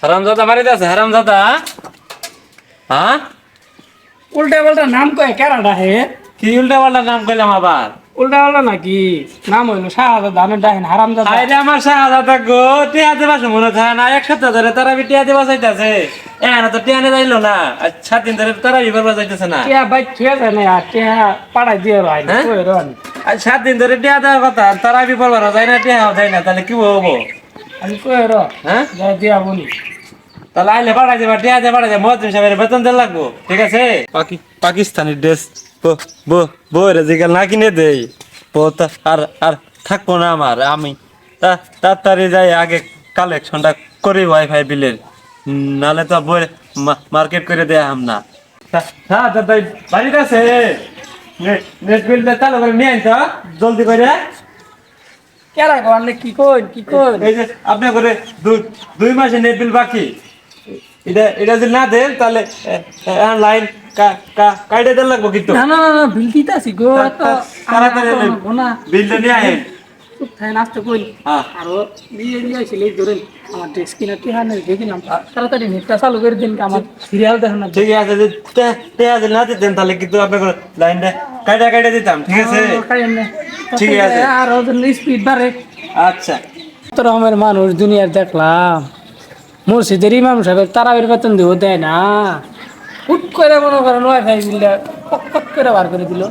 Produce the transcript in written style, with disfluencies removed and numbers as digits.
হারামজাদা বাড়িতে আছে হারামজাদা। হ্যাঁ উল্টা পাল্টা নাম কয় কেরাটা হে? কি উল্টা পাল্টা নাম কইলাম আবার? উল্টা পাল্টা নাকি? নাম হইলো শাহাদাত দানের ডাহেন হারামজাদা। আরে আমার শাহাদাত গো টিয়া দেবা মনে থাকে না, এক সপ্তাহ ধরে তারা টিয়া দেবা চাইতেছে, এখানে তো টিয়া নিয়ে যাইলো না, আর 7 দিন ধরে তারা বিবার যাইতেছে না। টিয়া বাইক ছুঁয়ে যায় না আর টিয়া পাড়াই দিয়ে রয় না, হ্যাঁ? কই রয়। আর 7 দিন ধরে টিয়া দেওয়ার কথা, তারা বিবার যায় না, টিয়া যায় না, তাহলে কি হবো? আমি কই র হ্যাঁ যাই দিয়া বলি। তাহলে আইলে পাঠাই দেবা, টিয়া দিয়ে পাঠাই দেবা, মহাজন সাহেবের বেতন দেওয়া লাগবো, ঠিক আছে? পাকিস্তানি ড্রেস বউ রেজিকাল না কিনে দেই, বউ আর আর থাকবো না আমার, আমি তাড়াতাড়ি যাই আগে কালেকশনটা করি ওয়াইফাই বিলের, নাহলে তো বই মার্কেট করে দেয়া হাম না। হ্যাঁ দাদাই বাড়িতে আছে, নেট বিলটা চালু করে নিয়ে আইন তো জলদি করে। কেরা গো আনলে কি কই কি কই? এই যে আপনি করে 2 মাসের নেট বিল বাকি, এটা যদি না দেন তাহলে লাইন কাইটে দেন লাগবো কিন্তু। না না না না বিল দিতাছি গো তো। তাড়াতাড়ি বিলটা নিয়ে আইন। চুপ থাই নাচতে কই। হ্যাঁ আরো বিয়ে দিয়ে আইছিল এই ধরেন আমার ড্রেস কিনা টিহানে দেখিলাম, তাড়াতাড়ি নেটটা চালু করে দিন আমার সিরিয়াল দেখো না। ঠিক আছে, যদি না দিতেন তাহলে কিন্তু আপনার লাইনটা কাইটে দিতাম, ঠিক আছে? ঠিক আছে। আর ওদের স্পিড বাড়ে। আচ্ছা কত রকমের মানুষ দুনিয়ার দেখলাম, মসজিদের ইমাম সাহেব তারাবির বেতন দেয় না, হুট করে মনে করেন ওয়াইফাই বিলটা পক পক করে বার করে দিল।